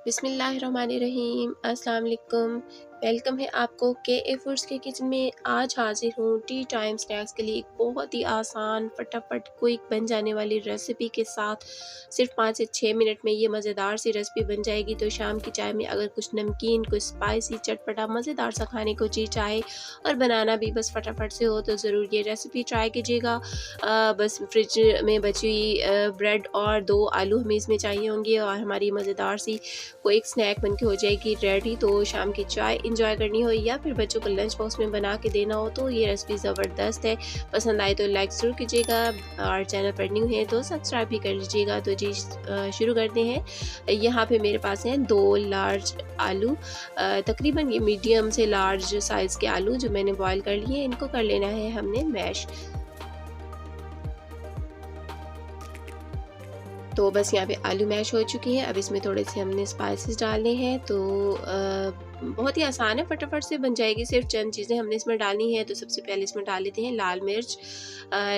बिस्मिल्लाहिर्रहमानिर्रहीम। अस्सलाम वालेकुम। वेलकम है आपको KA फूड्स के किचन में। आज हाजिर हूँ टी टाइम स्नैक्स के लिए एक बहुत ही आसान फटाफट क्विक बन जाने वाली रेसिपी के साथ। सिर्फ 5 से 6 मिनट में ये मज़ेदार सी रेसिपी बन जाएगी। तो शाम की चाय में अगर कुछ नमकीन, कुछ स्पाइसी, चटपटा मज़ेदार सा खाने को जी चाहे और बनाना भी बस फटाफट से हो तो ज़रूर ये रेसिपी ट्राई कीजिएगा। बस फ्रिज में बची हुई ब्रेड और 2 आलू हमें इसमें चाहिए होंगे और हमारी मज़ेदार सी कोई एक स्नैक बन के हो जाएगी रेडी। तो शाम की चाय इंजॉय करनी हो या फिर बच्चों को लंच बॉक्स में बना के देना हो तो ये रेसिपी ज़बरदस्त है। पसंद आए तो लाइक ज़रूर कीजिएगा और चैनल पर न्यू है तो सब्सक्राइब भी कर लीजिएगा। तो जी शुरू करते हैं। यहाँ पे मेरे पास हैं 2 लार्ज आलू, तकरीबन ये मीडियम से लार्ज साइज़ के आलू जो मैंने बॉयल कर लिए। इनको कर लेना है हमने मैश। तो बस यहाँ पे आलू मैश हो चुकी हैं। अब इसमें थोड़े से हमने स्पाइसेस डालने हैं। तो बहुत ही आसान है, फटाफट से बन जाएगी। सिर्फ चंद चीज़ें हमने इसमें डालनी है। तो सबसे पहले इसमें डाल लेते हैं लाल मिर्च।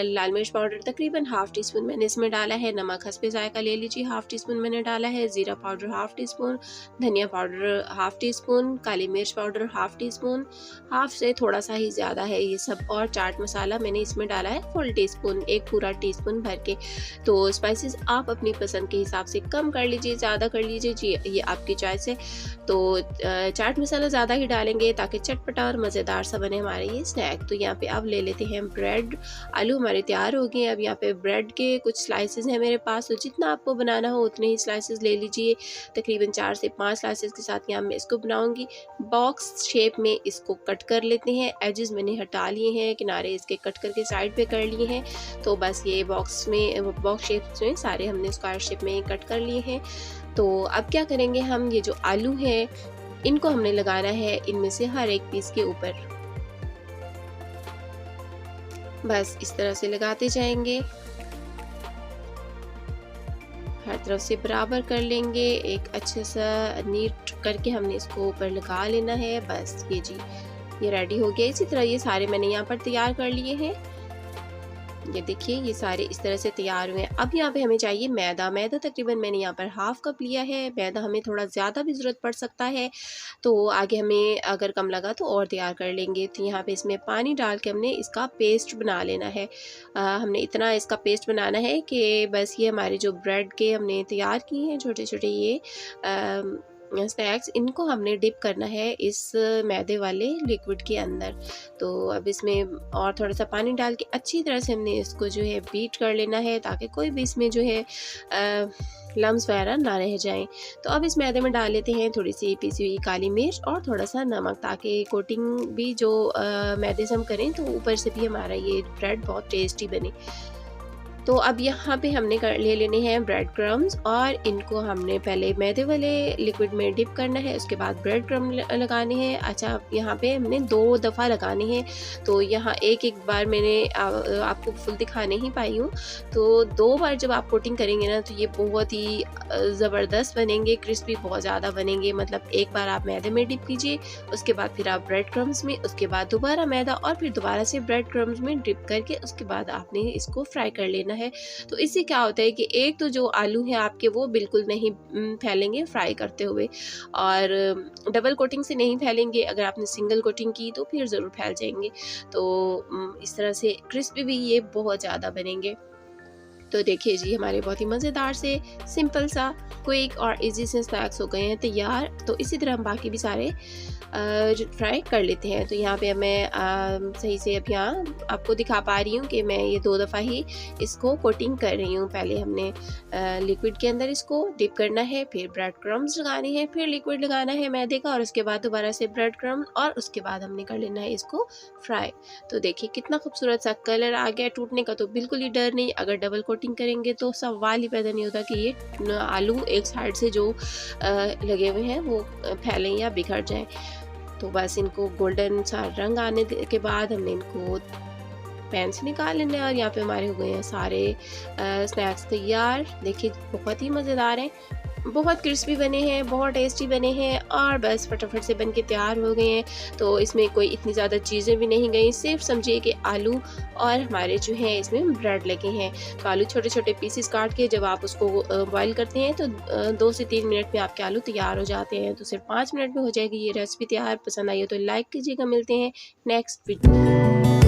लाल मिर्च पाउडर तकरीबन हाफ़ टी स्पून मैंने इसमें डाला है। नमक हस्बे ज़ायक़ा ले लीजिए, हाफ़ टी स्पून मैंने डाला है। ज़ीरा पाउडर हाफ़ टी स्पून, धनिया पाउडर हाफ़ टी स्पून, काली मिर्च powder half tea spoon, half से थोड़ा सा ही ज़्यादा है ये सब। और चाट मसाला मैंने इसमें डाला है फुल टी स्पून, एक पूरा टी स्पून भर के। तो स्पाइसेस आप अपनी पसंद के हिसाब से कम कर लीजिए, ज़्यादा कर लीजिए जी, ये आपकी चॉइस है। तो चाट मसाला ज़्यादा ही डालेंगे ताकि चटपटा और मज़ेदार सा बने हमारे ये स्नैक। तो यहाँ पे अब ले लेते हैं ब्रेड। आलू हमारे तैयार हो गए। अब यहाँ पे ब्रेड के कुछ स्लाइसेस हैं मेरे पास, तो जितना आपको बनाना हो उतने ही स्लाइसेस ले लीजिए। तकरीबन 4 से 5 स्लाइसेस के साथ यहाँ मैं इसको बनाऊंगी। बॉक्स शेप में इसको कट कर लेते हैं। एजेस मैंने हटा लिए हैं, किनारे इसके कट करके साइड पे कर लिए हैं। तो बस ये बॉक्स शेप में सारे हमने स्क्वायर शेप में कट कर लिए हैं। तो अब क्या करेंगे, हम ये जो आलू हैं इनको हमने लगाना है इनमें से हर एक पीस के ऊपर। बस इस तरह से लगाते जाएंगे, हर तरफ से बराबर कर लेंगे। एक अच्छे सा नीट करके हमने इसको ऊपर लगा लेना है। बस ये जी ये रेडी हो गया। इसी तरह ये सारे मैंने यहाँ पर तैयार कर लिए हैं। ये देखिए ये सारे इस तरह से तैयार हुए हैं। अब यहाँ पे हमें चाहिए मैदा। मैदा तकरीबन मैंने यहाँ पर हाफ़ कप लिया है। मैदा हमें थोड़ा ज़्यादा भी ज़रूरत पड़ सकता है, तो आगे हमें अगर कम लगा तो और तैयार कर लेंगे। तो यहाँ पे इसमें पानी डाल के हमने इसका पेस्ट बना लेना है। हमने इतना इसका पेस्ट बनाना है कि बस ये हमारे जो ब्रेड के हमने तैयार किए हैं छोटे छोटे ये स्नैक्स, इनको हमने डिप करना है इस मैदे वाले लिक्विड के अंदर। तो अब इसमें और थोड़ा सा पानी डाल के अच्छी तरह से हमने इसको जो है बीट कर लेना है ताकि कोई भी इसमें जो है लम्स वगैरह ना रह जाएं। तो अब इस मैदे में डाल लेते हैं थोड़ी सी पिसी हुई काली मिर्च और थोड़ा सा नमक, ताकि कोटिंग भी जो मैदे से हम करें तो ऊपर से भी हमारा ये ब्रेड बहुत टेस्टी बने। तो अब यहाँ पे हमने ले लेने हैं ब्रेड क्रम्स और इनको हमने पहले मैदे वाले लिक्विड में डिप करना है, उसके बाद ब्रेड क्रम लगाने हैं। अच्छा, यहाँ पे हमने 2 दफ़ा लगाने हैं। तो यहाँ एक बार मैंने आपको फुल दिखा नहीं पाई हूँ। तो 2 बार जब आप कोटिंग करेंगे ना तो ये बहुत ही ज़बरदस्त बनेंगे, क्रिस्पी बहुत ज़्यादा बनेंगे। मतलब एक बार आप मैदे में डिप कीजिए, उसके बाद फिर आप ब्रेड क्रम्स में, उसके बाद दोबारा मैदा और फिर दोबारा से ब्रेड क्रम्स में डिप करके उसके बाद आपने इसको फ्राई कर लेना है। तो इससे क्या होता है कि एक तो जो आलू है आपके वो बिल्कुल नहीं फैलेंगे फ्राई करते हुए, और डबल कोटिंग से नहीं फैलेंगे। अगर आपने सिंगल कोटिंग की तो फिर ज़रूर फैल जाएंगे। तो इस तरह से क्रिस्पी भी ये बहुत ज़्यादा बनेंगे। तो देखिए जी हमारे बहुत ही मज़ेदार से सिंपल सा क्विक और इजी से स्नैक्स हो गए हैं तैयार। तो इसी तरह हम बाकी भी सारे फ्राई कर लेते हैं। तो यहाँ पे मैं सही से अब यहाँ आपको दिखा पा रही हूँ कि मैं ये 2 दफ़ा ही इसको कोटिंग कर रही हूँ। पहले हमने लिक्विड के अंदर इसको डिप करना है, फिर ब्रेड क्रम्स लगाने हैं, फिर लिक्विड लगाना है मैदे का और उसके बाद दोबारा से ब्रेड क्रम्स और उसके बाद हमने कर लेना है इसको फ्राई। तो देखिए कितना खूबसूरत सा कलर आ गया। टूटने का तो बिल्कुल ही डर नहीं। अगर डबल कोटिंग करेंगे तो सवाल ही पैदा नहीं होता कि ये आलू एक साइड से जो लगे हुए हैं वो फैलें या बिखर जाएं। तो बस इनको गोल्डन सा रंग आने के बाद हमने इनको पैन से निकाल लेना है और यहाँ पे हमारे हो गए हैं सारे स्नैक्स तैयार। देखिए बहुत ही मज़ेदार हैं। बहुत क्रिस्पी बने हैं, बहुत टेस्टी बने हैं और बस फटाफट से बन के तैयार हो गए हैं। तो इसमें कोई इतनी ज़्यादा चीज़ें भी नहीं गई, सिर्फ समझिए कि आलू और हमारे जो हैं इसमें ब्रेड लगे हैं। तो आलू छोटे-छोटे पीसेस काट के जब आप उसको बॉयल करते हैं तो 2 से 3 मिनट में आपके आलू तैयार हो जाते हैं। तो सिर्फ 5 मिनट में हो जाएगी ये रेसिपी तैयार। पसंद आई हो तो लाइक कीजिएगा। मिलते हैं नेक्स्ट वीडियो।